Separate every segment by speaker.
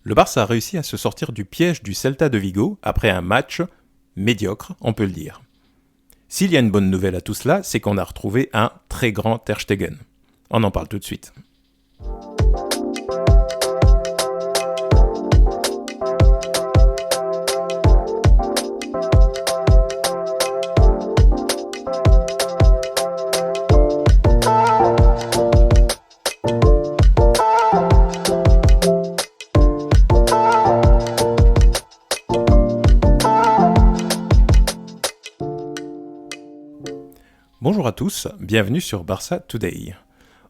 Speaker 1: Le Barça a réussi à se sortir du piège du Celta de Vigo après un match médiocre, on peut le dire. S'il y a une bonne nouvelle à tout cela, c'est qu'on a retrouvé un très grand Ter Stegen. On en parle tout de suite. Bonjour à tous, bienvenue sur Barça Today.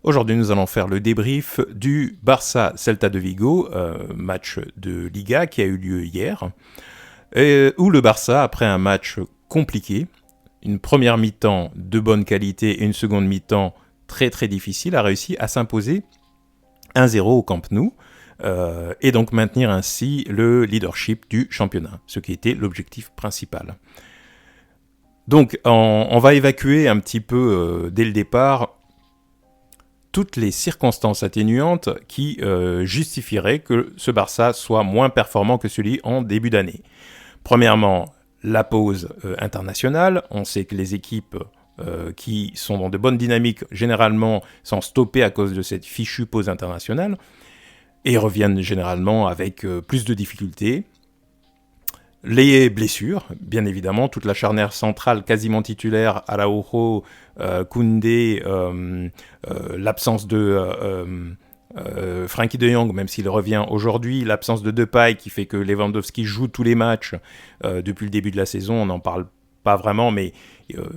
Speaker 1: Aujourd'hui, nous allons faire le débrief du Barça Celta de Vigo, match de Liga qui a eu lieu hier, où le Barça, après un match compliqué, une première mi-temps de bonne qualité et une seconde mi-temps très très difficile, a réussi à s'imposer 1-0 au Camp Nou, et donc maintenir ainsi le leadership du championnat, ce qui était l'objectif principal. Donc, on va évacuer un petit peu, dès le départ, toutes les circonstances atténuantes qui justifieraient que ce Barça soit moins performant que celui en début d'année. Premièrement, la pause internationale. On sait que les équipes qui sont dans de bonnes dynamiques, généralement, sont stoppées à cause de cette fichue pause internationale et reviennent généralement avec plus de difficultés. Les blessures, bien évidemment, toute la charnière centrale quasiment titulaire, Araujo, Koundé, l'absence de Frenkie de Jong, même s'il revient aujourd'hui, l'absence de Depay qui fait que Lewandowski joue tous les matchs depuis le début de la saison, on n'en parle pas vraiment, mais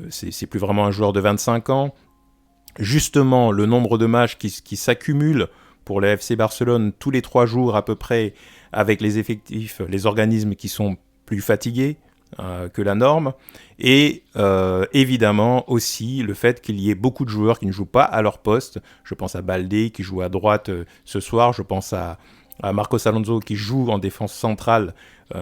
Speaker 1: c'est plus vraiment un joueur de 25 ans. Justement, le nombre de matchs qui s'accumulent pour le FC Barcelone tous les 3 jours à peu près, avec les effectifs, les organismes qui sont plus fatigués que la norme, et évidemment aussi le fait qu'il y ait beaucoup de joueurs qui ne jouent pas à leur poste. Je pense à Baldé qui joue à droite ce soir, je pense à Marcos Alonso qui joue en défense centrale,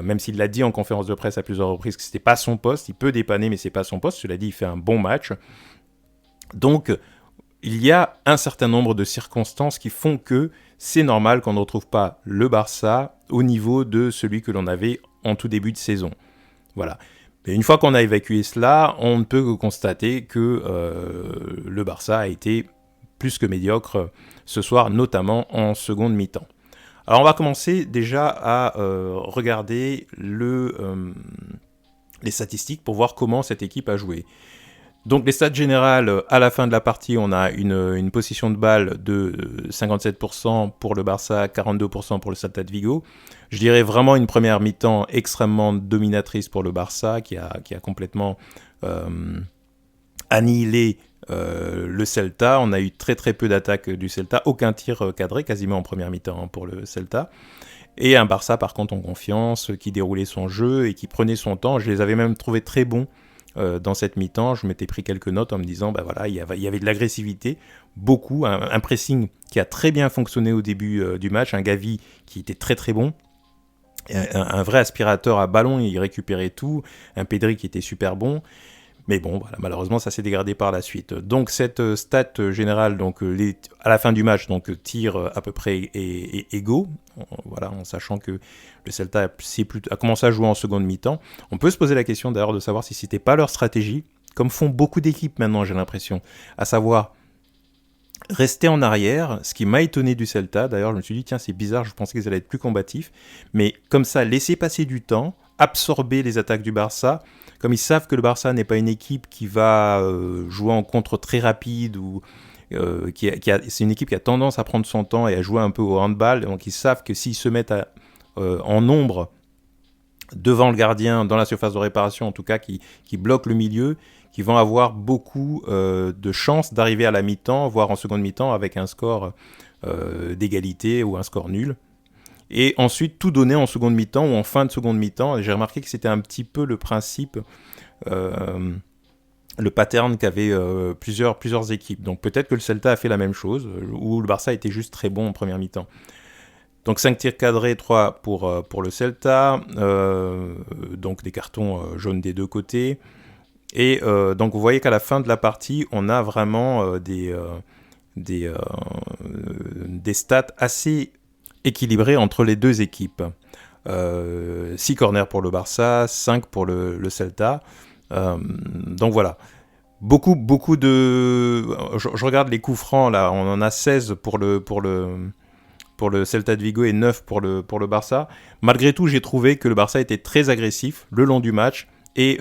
Speaker 1: même s'il l'a dit en conférence de presse à plusieurs reprises que ce n'était pas son poste, il peut dépanner mais ce n'est pas son poste, cela dit il fait un bon match. Donc il y a un certain nombre de circonstances qui font que c'est normal qu'on ne retrouve pas le Barça au niveau de celui que l'on avait en tout début de saison. Voilà. Mais une fois qu'on a évacué cela, on ne peut que constater que le Barça a été plus que médiocre ce soir, notamment en seconde mi-temps. Alors on va commencer déjà à regarder les statistiques pour voir comment cette équipe a joué. Donc les stats générales, à la fin de la partie, on a une possession de balle de 57% pour le Barça, 42% pour le Celta de Vigo. Je dirais vraiment une première mi-temps extrêmement dominatrice pour le Barça, qui a complètement annihilé le Celta. On a eu très très peu d'attaques du Celta, aucun tir cadré quasiment en première mi-temps pour le Celta. Et un Barça par contre en confiance, qui déroulait son jeu et qui prenait son temps. Je les avais même trouvés très bons dans cette mi-temps. Je m'étais pris quelques notes en me disant il y avait de l'agressivité, beaucoup, un pressing qui a très bien fonctionné au début du match, un Gavi qui était très très bon, un vrai aspirateur à ballon, il récupérait tout, un Pedri qui était super bon. Mais bon, voilà, malheureusement, ça s'est dégradé par la suite. Donc, cette stat générale, donc, à la fin du match, donc, tir à peu près égaux, voilà, en sachant que le Celta a commencé à jouer en seconde mi-temps. On peut se poser la question d'ailleurs de savoir si c'était pas leur stratégie, comme font beaucoup d'équipes maintenant, j'ai l'impression, à savoir rester en arrière, ce qui m'a étonné du Celta. D'ailleurs, je me suis dit, tiens, c'est bizarre, je pensais qu'ils allaient être plus combatifs. Mais comme ça, laisser passer du temps, absorber les attaques du Barça. Comme ils savent que le Barça n'est pas une équipe qui va jouer en contre très rapide, ou c'est une équipe qui a tendance à prendre son temps et à jouer un peu au handball, donc ils savent que s'ils se mettent en nombre devant le gardien, dans la surface de réparation en tout cas, qui bloque le milieu, qui vont avoir beaucoup de chances d'arriver à la mi-temps, voire en seconde mi-temps avec un score d'égalité ou un score nul. Et ensuite tout donner en seconde mi-temps ou en fin de seconde mi-temps. Et j'ai remarqué que c'était un petit peu le principe, le pattern qu'avaient plusieurs équipes. Donc peut-être que le Celta a fait la même chose, ou le Barça était juste très bon en première mi-temps. Donc 5 tirs cadrés, 3 pour le Celta, donc des cartons jaunes des deux côtés. Et donc vous voyez qu'à la fin de la partie, on a vraiment des stats assez équilibré entre les deux équipes. 6 corners pour le Barça, 5 pour le Celta. Donc voilà. Beaucoup de... Je regarde les coups francs, là, on en a 16 pour le Celta de Vigo et 9 pour le Barça. Malgré tout, j'ai trouvé que le Barça était très agressif le long du match. Et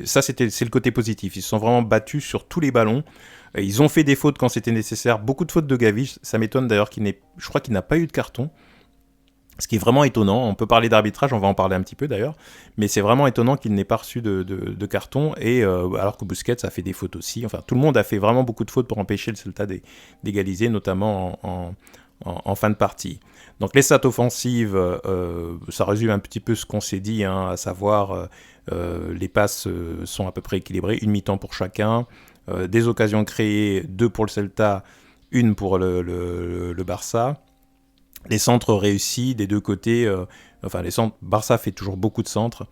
Speaker 1: ça, c'est le côté positif. Ils se sont vraiment battus sur tous les ballons. Ils ont fait des fautes quand c'était nécessaire. Beaucoup de fautes de Gavi. Ça m'étonne d'ailleurs je crois qu'il n'a pas eu de carton. Ce qui est vraiment étonnant. On peut parler d'arbitrage, on va en parler un petit peu d'ailleurs. Mais c'est vraiment étonnant qu'il n'ait pas reçu de carton. Et alors que Busquets a fait des fautes aussi. Enfin, tout le monde a fait vraiment beaucoup de fautes pour empêcher le Celta d'égaliser, notamment en fin de partie. Donc les stats offensives, ça résume un petit peu ce qu'on s'est dit, hein, à savoir les passes sont à peu près équilibrées, une mi-temps pour chacun, des occasions créées, 2 pour le Celta, 1 pour le Barça. Les centres réussis des deux côtés, les centres, Barça fait toujours beaucoup de centres,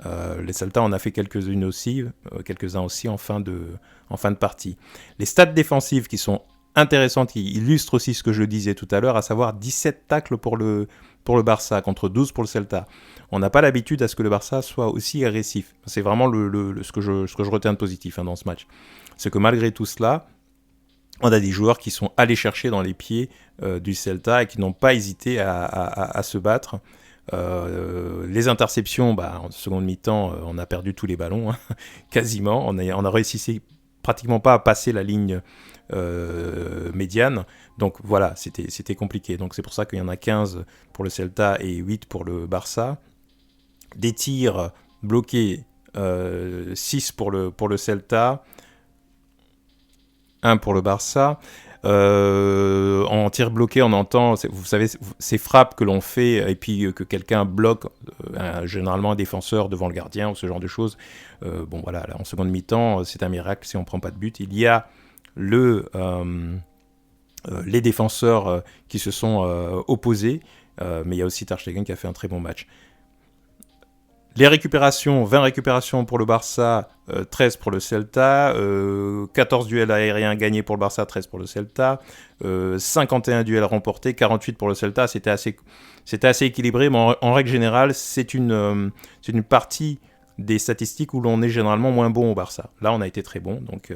Speaker 1: les Celta en a fait quelques-uns aussi en fin de partie. Les stats défensives qui sont intéressantes, qui illustrent aussi ce que je disais tout à l'heure, à savoir 17 tacles pour le Barça contre 12 pour le Celta. On n'a pas l'habitude à ce que le Barça soit aussi agressif. C'est vraiment ce que je retiens de positif, hein, dans ce match. C'est que malgré tout cela, on a des joueurs qui sont allés chercher dans les pieds du Celta et qui n'ont pas hésité à se battre. Les interceptions, en seconde mi-temps, on a perdu tous les ballons, hein, quasiment. On a réussi pratiquement pas à passer la ligne médiane. Donc voilà, c'était compliqué. Donc c'est pour ça qu'il y en a 15 pour le Celta et 8 pour le Barça. Des tirs bloqués, 6 pour le Celta, 1 pour le Barça. En tir bloqué, on entend, vous savez, ces frappes que l'on fait et puis que quelqu'un bloque, généralement un défenseur devant le gardien ou ce genre de choses. Là, en seconde mi-temps, c'est un miracle si on ne prend pas de but. Il y a les défenseurs qui se sont opposés, mais il y a aussi Ter Stegen qui a fait un très bon match. Les récupérations, 20 récupérations pour le Barça, 13 pour le Celta, 14 duels aériens gagnés pour le Barça, 13 pour le Celta, 51 duels remportés, 48 pour le Celta. C'était assez équilibré, mais en règle générale, c'est une partie des statistiques où l'on est généralement moins bon au Barça. Là, on a été très bon, donc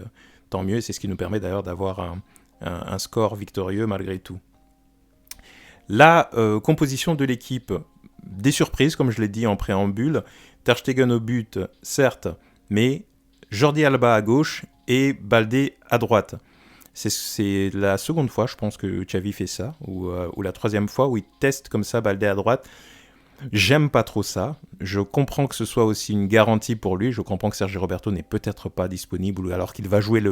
Speaker 1: tant mieux, et c'est ce qui nous permet d'ailleurs d'avoir un score victorieux malgré tout. La composition de l'équipe, des surprises, comme je l'ai dit en préambule. Ter Stegen au but, certes, mais Jordi Alba à gauche et Baldé à droite. C'est la seconde fois, je pense, que Xavi fait ça, ou la troisième fois où il teste comme ça Baldé à droite. J'aime pas trop ça. Je comprends que ce soit aussi une garantie pour lui. Je comprends que Sergi Roberto n'est peut-être pas disponible, alors qu'il va jouer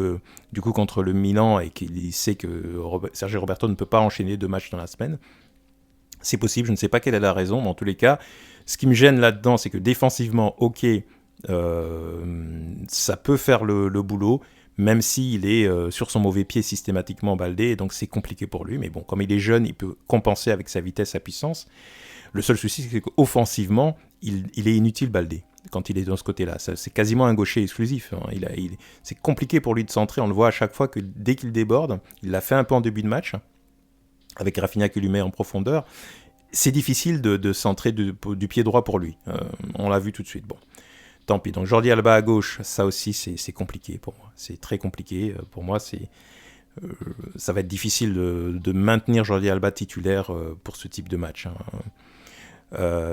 Speaker 1: du coup contre le Milan et qu'il sait que Sergi Roberto ne peut pas enchaîner 2 matchs dans la semaine. C'est possible, je ne sais pas quelle est la raison, mais en tous les cas, ce qui me gêne là-dedans, c'est que défensivement, ça peut faire le boulot, même s'il est sur son mauvais pied systématiquement Baldé, et donc c'est compliqué pour lui. Mais bon, comme il est jeune, il peut compenser avec sa vitesse, sa puissance. Le seul souci, c'est qu'offensivement, il est inutile Baldé quand il est dans ce côté-là. C'est quasiment un gaucher exclusif. Hein. C'est compliqué pour lui de centrer. On le voit à chaque fois que dès qu'il déborde, il l'a fait un peu en début de match, avec Rafinha qui lui met en profondeur, c'est difficile de centrer du pied droit pour lui. On l'a vu tout de suite. Bon, tant pis. Donc Jordi Alba à gauche, ça aussi c'est compliqué pour moi. C'est très compliqué. Pour moi, ça va être difficile de maintenir Jordi Alba titulaire pour ce type de match. Hein.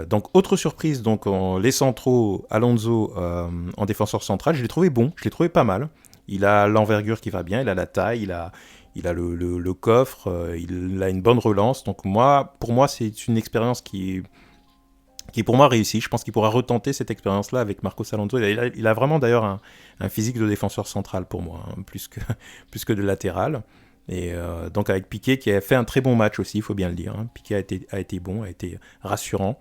Speaker 1: Donc autre surprise, donc les centraux, Alonso en défenseur central, je l'ai trouvé bon, je l'ai trouvé pas mal. Il a l'envergure qui va bien, il a la taille, il a le coffre, il a une bonne relance. Donc pour moi, c'est une expérience qui est pour moi réussie. Je pense qu'il pourra retenter cette expérience-là avec Marcos Alonso. Il a vraiment d'ailleurs un physique de défenseur central pour moi, hein, plus que de latéral. Et donc avec Piqué qui a fait un très bon match aussi, il faut bien le dire. Hein. Piqué a été bon, a été rassurant.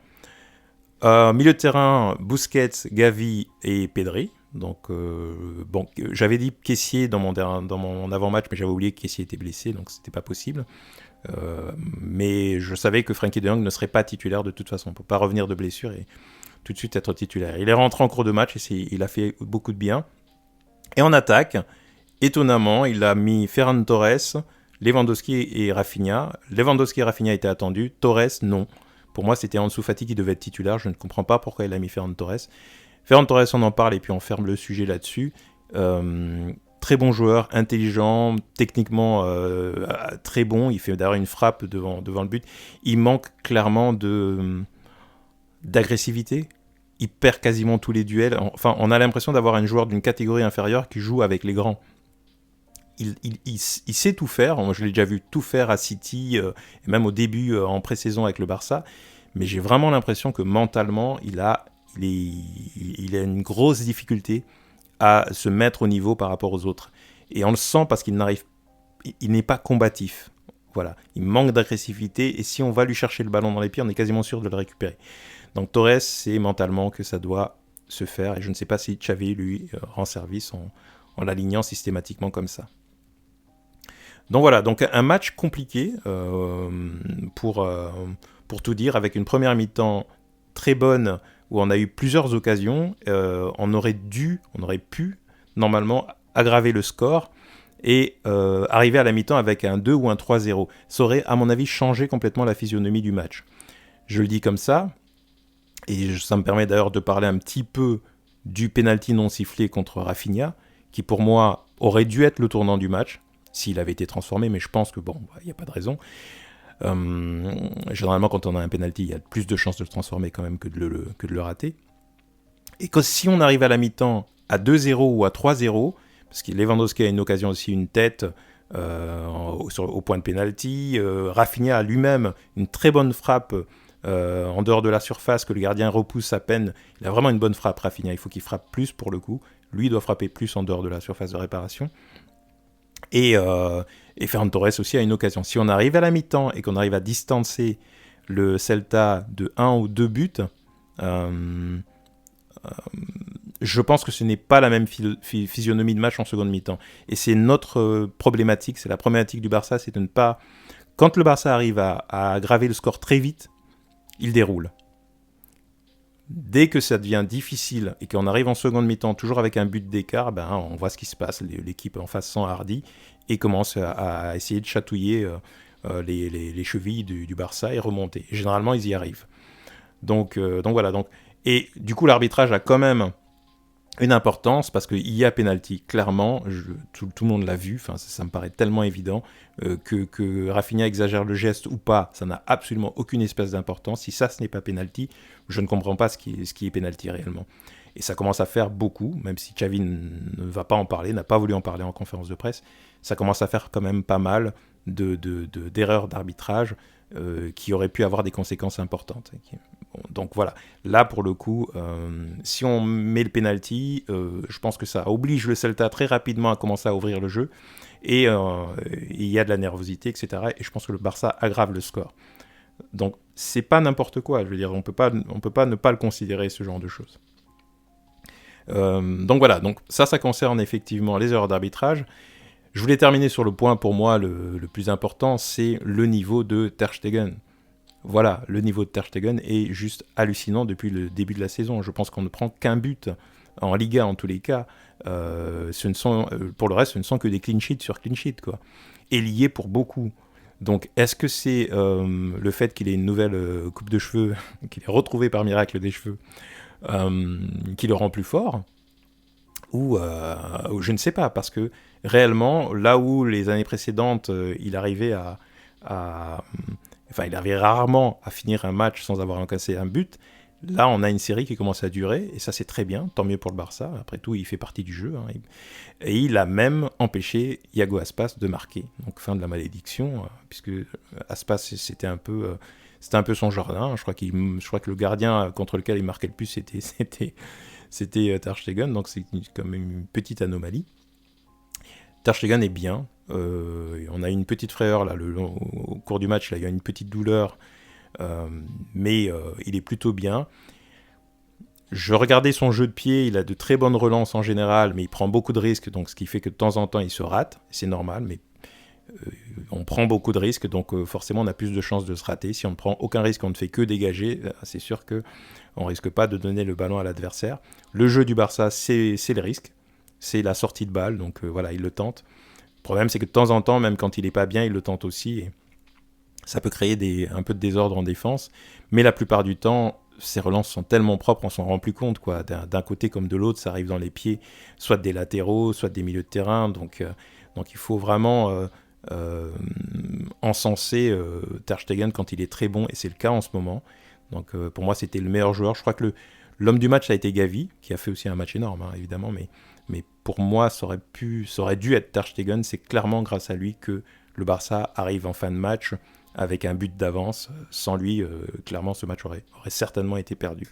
Speaker 1: Milieu de terrain, Busquets, Gavi et Pedri. Donc, j'avais dit Kessié dans mon avant-match, mais j'avais oublié que Kessié était blessé, donc c'était pas possible. Mais je savais que Frenkie de Jong ne serait pas titulaire de toute façon. On ne peut pas revenir de blessure et tout de suite être titulaire. Il est rentré en cours de match et il a fait beaucoup de bien. Et en attaque, étonnamment, il a mis Ferran Torres, Lewandowski et Rafinha. Lewandowski et Rafinha étaient attendus. Torres, non. Pour moi, c'était Ansu Fati qui devait être titulaire. Je ne comprends pas pourquoi il a mis Ferran Torres. Ferran Torres, on en parle et puis on ferme le sujet là-dessus. Très bon joueur, intelligent, techniquement très bon. Il fait d'ailleurs une frappe devant le but. Il manque clairement d'agressivité. Il perd quasiment tous les duels. Enfin, on a l'impression d'avoir un joueur d'une catégorie inférieure qui joue avec les grands. Il sait tout faire. Moi, je l'ai déjà vu tout faire à City, et même au début, en pré-saison avec le Barça. Mais j'ai vraiment l'impression que mentalement, il a une grosse difficulté à se mettre au niveau par rapport aux autres. Et on le sent parce qu'il n'est pas combatif. Voilà, il manque d'agressivité et si on va lui chercher le ballon dans les pieds, on est quasiment sûr de le récupérer. Donc Torres, c'est mentalement que ça doit se faire et je ne sais pas si Xavi lui rend service en l'alignant systématiquement comme ça. Donc voilà, donc un match compliqué pour tout dire, avec une première mi-temps très bonne où on a eu plusieurs occasions. On aurait pu normalement aggraver le score et arriver à la mi-temps avec un 2 ou un 3-0. Ça aurait, à mon avis, changé complètement la physionomie du match. Je le dis comme ça, et ça me permet d'ailleurs de parler un petit peu du penalty non sifflé contre Rafinha, qui pour moi aurait dû être le tournant du match, s'il avait été transformé, mais je pense que bon, il n'y a pas de raison. Généralement, quand on a un penalty, il y a plus de chances de le transformer quand même que de le rater. Et que si on arrive à la mi-temps à 2-0 ou à 3-0, parce que Lewandowski a une occasion aussi, une tête au point de penalty, Rafinha a lui-même une très bonne frappe en dehors de la surface que le gardien repousse à peine. Il a vraiment une bonne frappe, Rafinha. Il faut qu'il frappe plus pour le coup. Lui doit frapper plus en dehors de la surface de réparation. Et Ferran Torres aussi a une occasion. Si on arrive à la mi-temps et qu'on arrive à distancer le Celta de 1 ou 2 buts, je pense que ce n'est pas la même physionomie de match en seconde mi-temps. Et c'est notre problématique, c'est la problématique du Barça, c'est de ne pas... Quand le Barça arrive à aggraver le score très vite, il déroule. Dès que ça devient difficile et qu'on arrive en seconde mi-temps toujours avec un but d'écart, on voit ce qui se passe. L'équipe en face s'enhardit et commence à essayer de chatouiller les chevilles du Barça et remonter. Et généralement, ils y arrivent. Donc voilà. Et du coup, l'arbitrage a quand même une importance parce qu'il y a pénalty. Clairement, tout le monde l'a vu. Ça me paraît tellement évident que Rafinha exagère le geste ou pas. Ça n'a absolument aucune espèce d'importance. Si ça, ce n'est pas pénalty, je ne comprends pas ce qui est pénalty réellement. Et ça commence à faire beaucoup, même si Xavi ne va pas en parler, n'a pas voulu en parler en conférence de presse. Ça commence à faire quand même pas mal d'erreurs d'arbitrage qui auraient pu avoir des conséquences importantes. Donc voilà, là pour le coup, si on met le penalty, je pense que ça oblige le Celta très rapidement à commencer à ouvrir le jeu, et il y a de la nervosité, etc. Et je pense que le Barça aggrave le score. Donc c'est pas n'importe quoi, je veux dire, on peut pas ne pas le considérer, ce genre de choses. Donc voilà, donc ça concerne effectivement les erreurs d'arbitrage. Je voulais terminer sur le point pour moi le plus important, c'est le niveau de Ter Stegen. Voilà, le niveau de Ter Stegen est juste hallucinant depuis le début de la saison. Je pense qu'on ne prend qu'un but en Liga en tous les cas. Pour le reste, ce ne sont que des clean sheets sur clean sheets, quoi. Et liés pour beaucoup. Donc, est-ce que c'est le fait qu'il ait une nouvelle coupe de cheveux, qu'il ait retrouvé par miracle des cheveux, qui le rend plus fort, ou je ne sais pas, parce que réellement, là où les années précédentes, il arrivait il arrivait rarement à finir un match sans avoir encaissé un but. Là, on a une série qui commence à durer, et ça c'est très bien, tant mieux pour le Barça. Après tout, il fait partie du jeu. Et il a même empêché Iago Aspas de marquer. Donc fin de la malédiction, puisque Aspas c'était un peu son jardin. Je crois que le gardien contre lequel il marquait le plus, c'était Ter Stegen, donc c'est comme une petite anomalie. Ter Stegen est bien. On a eu une petite frayeur là, au cours du match, là, il y a une petite douleur, mais il est plutôt bien. Je regardais son jeu de pied, il a de très bonnes relances en général, mais il prend beaucoup de risques, donc ce qui fait que de temps en temps il se rate, c'est normal, mais on prend beaucoup de risques, donc forcément on a plus de chances de se rater. Si on ne prend aucun risque, on ne fait que dégager, c'est sûr qu'on ne risque pas de donner le ballon à l'adversaire. Le jeu du Barça, c'est les risques, c'est la sortie de balle, donc voilà, il le tente. Le problème, c'est que de temps en temps, même quand il n'est pas bien, il le tente aussi. Et ça peut créer un peu de désordre en défense. Mais la plupart du temps, ces relances sont tellement propres, on s'en rend plus compte, quoi. D'un côté comme de l'autre, ça arrive dans les pieds, soit des latéraux, soit des milieux de terrain. Donc il faut vraiment encenser Ter Stegen quand il est très bon, et c'est le cas en ce moment. Donc pour moi, c'était le meilleur joueur. Je crois que l'homme du match a été Gavi, qui a fait aussi un match énorme, hein, évidemment, mais pour moi, ça aurait dû être Ter Stegen. C'est clairement grâce à lui que le Barça arrive en fin de match avec un but d'avance. Sans lui, clairement, ce match aurait certainement été perdu.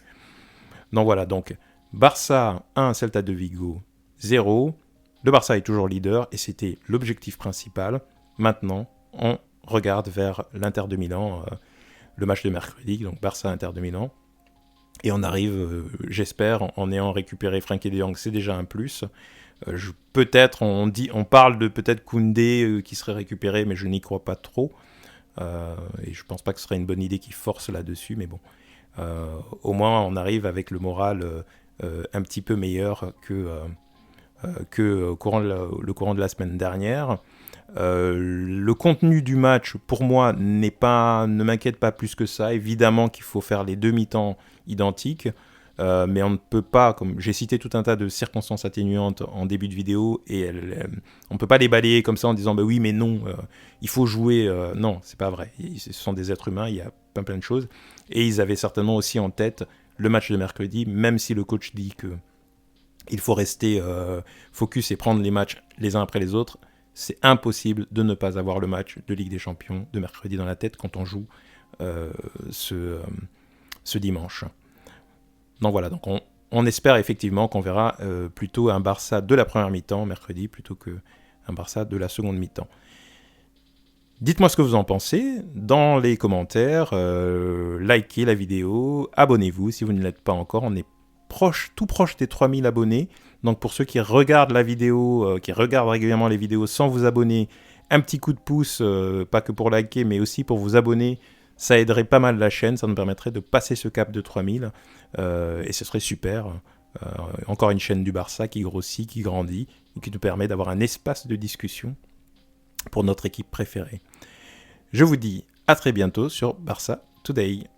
Speaker 1: Donc voilà, donc Barça 1, Celta de Vigo 0. Le Barça est toujours leader et c'était l'objectif principal. Maintenant, on regarde vers l'Inter de Milan, le match de mercredi, donc Barça-Inter de Milan. Et on arrive, j'espère, en ayant récupéré Frenkie de Jong, c'est déjà un plus. Peut-être, on parle de peut-être Koundé qui serait récupéré, mais je n'y crois pas trop. Et je pense pas que ce serait une bonne idée qu'il force là-dessus, mais bon. Au moins, on arrive avec le moral un petit peu meilleur que le courant de la semaine dernière. Le contenu du match, pour moi, ne m'inquiète pas plus que ça. Évidemment qu'il faut faire les deux mi-temps identiques, mais on ne peut pas, comme j'ai cité tout un tas de circonstances atténuantes en début de vidéo, et on ne peut pas les balayer comme ça en disant bah oui, mais non, il faut jouer. Non, c'est pas vrai. Ce sont des êtres humains, il y a plein de choses. Et ils avaient certainement aussi en tête le match de mercredi, même si le coach dit que il faut rester focus et prendre les matchs les uns après les autres. C'est impossible de ne pas avoir le match de Ligue des Champions de mercredi dans la tête quand on joue ce dimanche. Donc voilà, donc on espère effectivement qu'on verra plutôt un Barça de la première mi-temps mercredi plutôt qu'un Barça de la seconde mi-temps. Dites-moi ce que vous en pensez dans les commentaires, likez la vidéo, abonnez-vous si vous ne l'êtes pas encore, on est tout proche des 3000 abonnés. Donc pour ceux qui regardent la vidéo, qui regardent régulièrement les vidéos sans vous abonner, un petit coup de pouce, pas que pour liker, mais aussi pour vous abonner, ça aiderait pas mal la chaîne, ça nous permettrait de passer ce cap de 3000, et ce serait super. Encore une chaîne du Barça qui grossit, qui grandit, et qui nous permet d'avoir un espace de discussion pour notre équipe préférée. Je vous dis à très bientôt sur Barça Today.